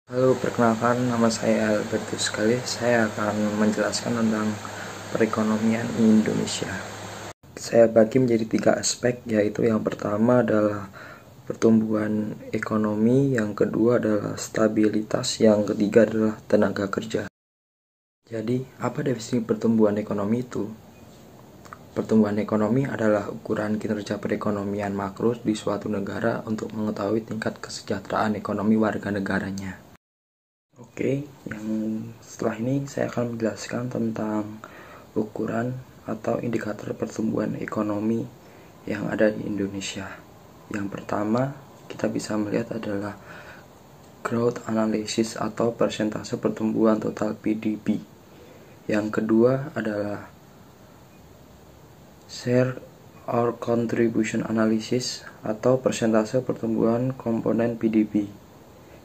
Halo, perkenalkan nama saya Albertus. Sekali saya akan menjelaskan tentang perekonomian Indonesia. Saya bagi menjadi 3 aspek, yaitu yang pertama adalah pertumbuhan ekonomi, yang kedua adalah stabilitas, yang ketiga adalah tenaga kerja. Jadi, apa definisi pertumbuhan ekonomi itu? Pertumbuhan ekonomi adalah ukuran kinerja perekonomian makro di suatu negara untuk mengetahui tingkat kesejahteraan ekonomi warga negaranya. Oke, yang setelah ini saya akan menjelaskan tentang ukuran atau indikator pertumbuhan ekonomi yang ada di Indonesia. Yang pertama, kita bisa melihat adalah growth analysis atau persentase pertumbuhan total PDB. Yang kedua adalah share or contribution analysis atau persentase pertumbuhan komponen PDB.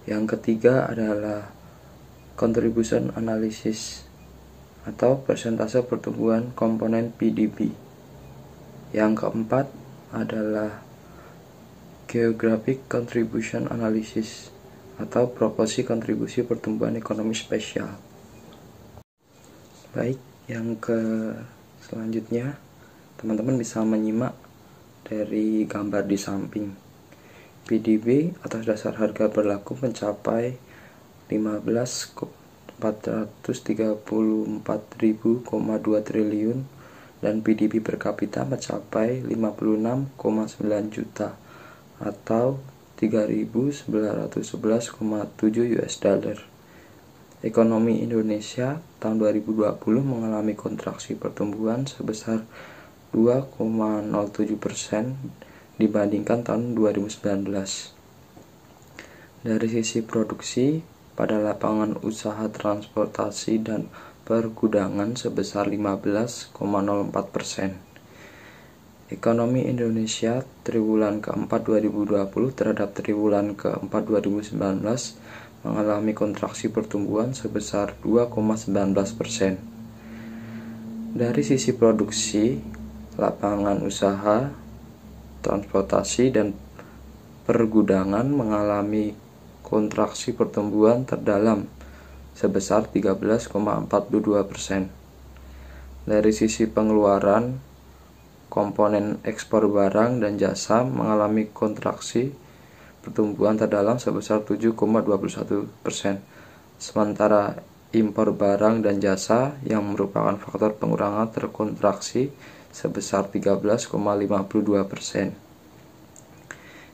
Yang ketiga adalah contribution analysis atau persentase pertumbuhan komponen PDB. Yang keempat adalah geographic contribution analysis atau proporsi kontribusi pertumbuhan ekonomi spesial. Baik, yang selanjutnya teman-teman bisa menyimak dari gambar di samping. PDB atas dasar harga berlaku mencapai 15.434.2 triliun dan PDB per kapita mencapai 56,9 juta atau 3.911,7 US dollar. Ekonomi Indonesia tahun 2020 mengalami kontraksi pertumbuhan sebesar 2,07% dibandingkan tahun 2019. Dari sisi produksi, pada lapangan usaha transportasi dan pergudangan sebesar 15,04%. Ekonomi Indonesia triwulan keempat 2020 terhadap triwulan keempat 2019 mengalami kontraksi pertumbuhan sebesar 2,19%. Dari sisi produksi, lapangan usaha transportasi dan pergudangan mengalami kontraksi pertumbuhan terdalam sebesar 13,42%. Dari sisi pengeluaran, komponen ekspor barang dan jasa mengalami kontraksi pertumbuhan terdalam sebesar 7,21%. Sementara impor barang dan jasa yang merupakan faktor pengurangan terkontraksi sebesar 13,52%.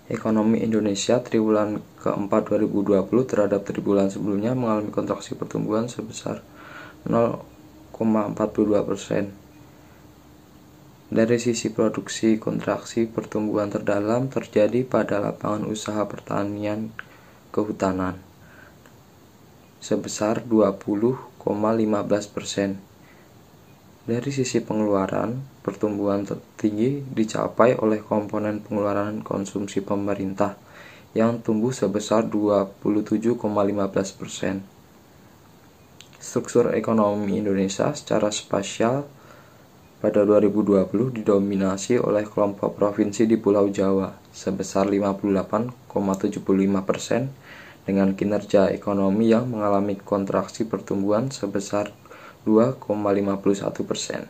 Ekonomi Indonesia triwulan keempat 2020 terhadap triwulan sebelumnya mengalami kontraksi pertumbuhan sebesar 0,42%. Dari sisi produksi, kontraksi pertumbuhan terdalam terjadi pada lapangan usaha pertanian kehutanan sebesar 20,15%. Dari sisi pengeluaran, pertumbuhan tertinggi dicapai oleh komponen pengeluaran konsumsi pemerintah yang tumbuh sebesar 27,15%. Struktur ekonomi Indonesia secara spasial pada 2020 didominasi oleh kelompok provinsi di Pulau Jawa sebesar 58,75% dengan kinerja ekonomi yang mengalami kontraksi pertumbuhan sebesar 2,51%.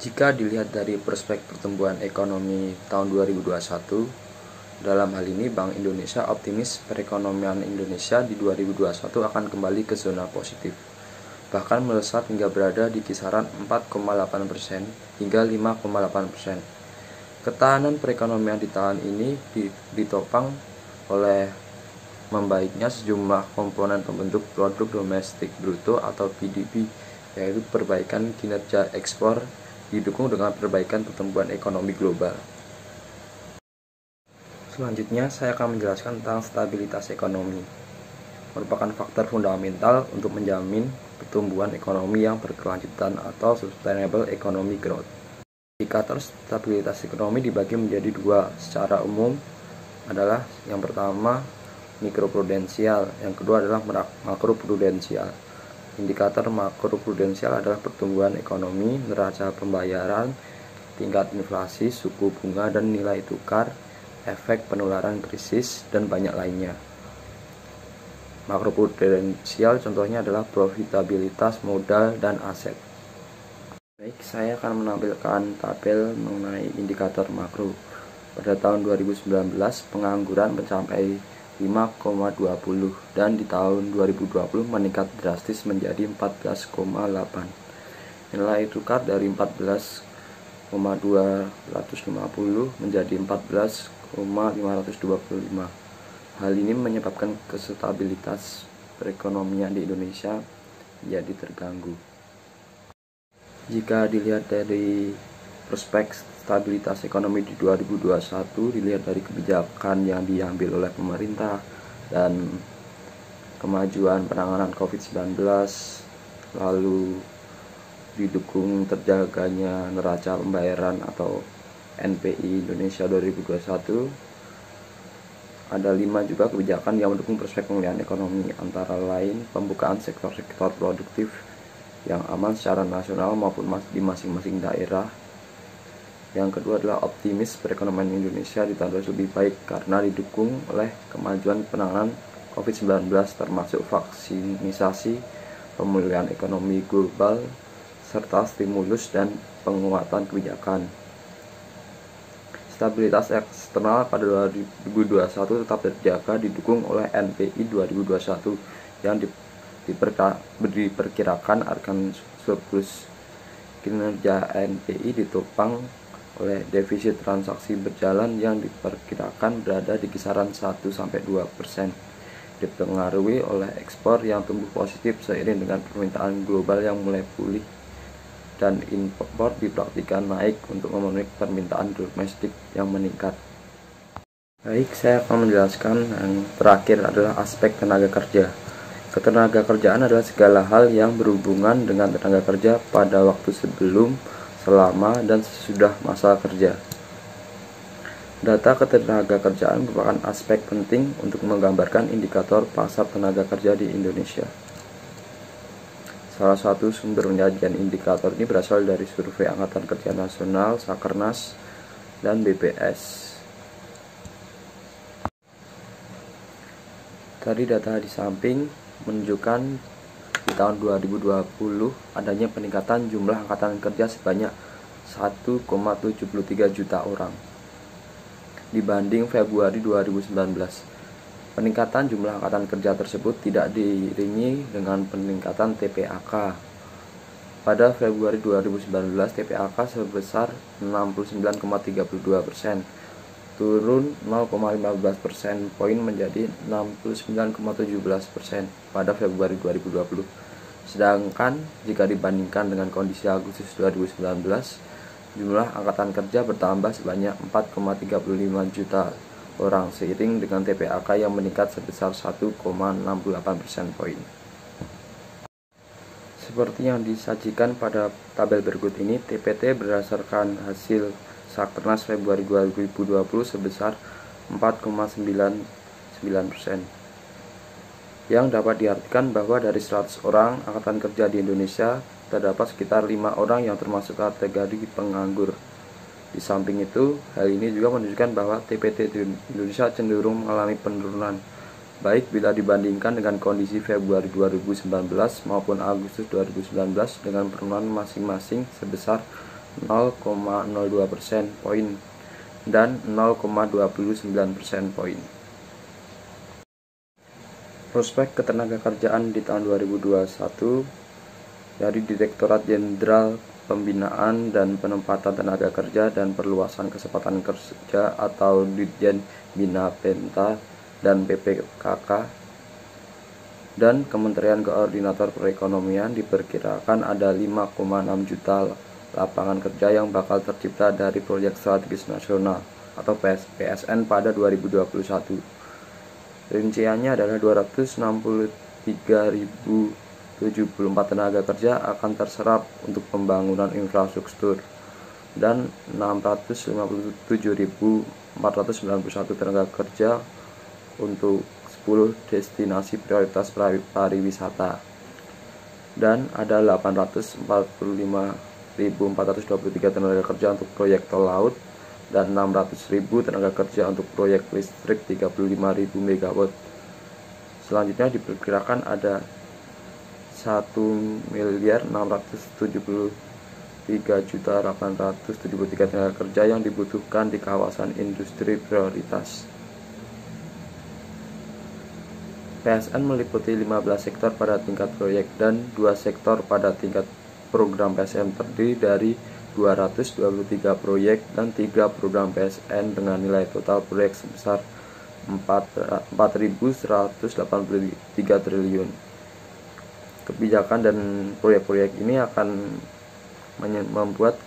Jika dilihat dari perspektif pertumbuhan ekonomi tahun 2021, dalam hal ini Bank Indonesia optimis perekonomian Indonesia di 2021 akan kembali ke zona positif, bahkan melesat hingga berada di kisaran 4,8% hingga 5,8%. Ketahanan perekonomian di tahun ini ditopang oleh membaiknya sejumlah komponen pembentuk produk domestik bruto atau PDB, yaitu perbaikan kinerja ekspor didukung dengan perbaikan pertumbuhan ekonomi global. Selanjutnya saya akan menjelaskan tentang stabilitas ekonomi. Merupakan faktor fundamental untuk menjamin pertumbuhan ekonomi yang berkelanjutan atau sustainable economic growth. Indikator stabilitas ekonomi dibagi menjadi 2 secara umum adalah yang pertama mikroprudensial, yang kedua adalah makroprudensial. Indikator makroprudensial adalah pertumbuhan ekonomi, neraca pembayaran, tingkat inflasi, suku bunga dan nilai tukar, efek penularan krisis, dan banyak lainnya. makroprudensial contohnya adalah profitabilitas modal dan aset. Baik, saya akan menampilkan tabel mengenai indikator makro. Pada tahun 2019, pengangguran mencapai 5,20 dan di tahun 2020 meningkat drastis menjadi 14,8. Nilai tukar dari 14,250 menjadi 14,525. Hal ini menyebabkan stabilitas perekonomian di Indonesia menjadi terganggu. Jika dilihat dari prospek stabilitas ekonomi di 2021, dilihat dari kebijakan yang diambil oleh pemerintah dan kemajuan penanganan COVID-19, lalu didukung terjaganya neraca pembayaran atau NPI Indonesia 2021, ada 5 juga kebijakan yang mendukung prospek pemulihan ekonomi, antara lain pembukaan sektor-sektor produktif yang aman secara nasional maupun di masing-masing daerah. Yang kedua adalah optimis perekonomian Indonesia di tahun 2020 lebih baik karena didukung oleh kemajuan penanganan COVID-19 termasuk vaksinisasi, pemulihan ekonomi global, serta stimulus dan penguatan kebijakan. Stabilitas eksternal pada 2021 tetap terjaga didukung oleh NPI 2021 yang diperkirakan akan surplus. Kinerja NPI ditopang oleh defisit transaksi berjalan yang diperkirakan berada di kisaran 1-2%, dipengaruhi oleh ekspor yang tumbuh positif seiring dengan permintaan global yang mulai pulih dan impor dipraktikkan naik untuk memenuhi permintaan domestik yang meningkat. Baik, saya akan menjelaskan yang terakhir adalah aspek tenaga kerja. Ketenaga kerjaan adalah segala hal yang berhubungan dengan tenaga kerja pada waktu sebelum, selama, dan sesudah masa kerja. Data ketenaga kerjaan merupakan aspek penting untuk menggambarkan indikator pasar tenaga kerja di Indonesia. Salah satu sumber penyajian indikator ini berasal dari survei Angkatan Kerja Nasional, Sakernas, dan BPS. Tadi data di samping menunjukkan di tahun 2020 adanya peningkatan jumlah angkatan kerja sebanyak 1,73 juta orang dibanding Februari 2019. Peningkatan jumlah angkatan kerja tersebut tidak diiringi dengan peningkatan TPAK. Pada Februari 2019, TPAK sebesar 69,32%, turun 0,15% poin menjadi 69,17% pada Februari 2020. Sedangkan jika dibandingkan dengan kondisi Agustus 2019, jumlah angkatan kerja bertambah sebanyak 4,35 juta orang seiring dengan TPAK yang meningkat sebesar 1,68% poin. Seperti yang disajikan pada tabel berikut ini, TPT berdasarkan hasil Sakernas Februari 2020 sebesar 4,99%, yang dapat diartikan bahwa dari 100 orang angkatan kerja di Indonesia terdapat sekitar 5 orang yang termasuk kategori penganggur. Di samping itu, hal ini juga menunjukkan bahwa TPT di Indonesia cenderung mengalami penurunan, baik bila dibandingkan dengan kondisi Februari 2019 maupun Agustus 2019 dengan penurunan masing-masing sebesar 0,02% poin dan 0,29% poin. Prospek ketenagakerjaan di tahun 2021 dari Direktorat Jenderal Pembinaan dan Penempatan Tenaga Kerja dan Perluasan Kesempatan Kerja atau Ditjen Bina Penta dan PPKK dan Kementerian Koordinator Perekonomian diperkirakan ada 5,6 juta lapangan kerja yang bakal tercipta dari Proyek Strategis Nasional atau PSN pada 2021. Rinciannya adalah 263.074 tenaga kerja akan terserap untuk pembangunan infrastruktur dan 657.491 tenaga kerja untuk 10 destinasi prioritas pariwisata dan ada 845.423 tenaga kerja untuk proyek tol laut dan 600.000 tenaga kerja untuk proyek listrik 35.000 MW Selanjutnya diperkirakan ada 1.673.873 tenaga kerja yang dibutuhkan di kawasan industri prioritas. PSN meliputi 15 sektor pada tingkat proyek dan 2 sektor pada tingkat program PSN, terdiri dari 223 proyek dan 3 program PSN dengan nilai total proyek sebesar 4.183 triliun. Kebijakan dan proyek-proyek ini akan membuat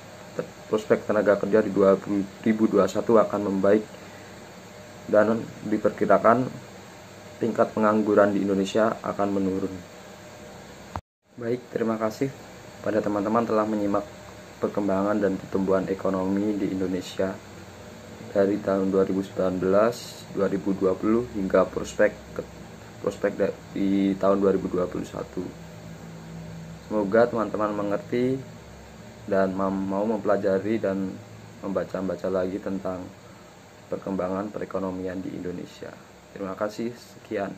prospek tenaga kerja di 2021 akan membaik dan diperkirakan tingkat pengangguran di Indonesia akan menurun. Baik, terima kasih pada teman-teman telah menyimak perkembangan dan pertumbuhan ekonomi di Indonesia dari tahun 2019, 2020 hingga prospek di tahun 2021. Semoga teman-teman mengerti dan mau mempelajari dan membaca lagi tentang perkembangan perekonomian di Indonesia. Terima kasih, sekian.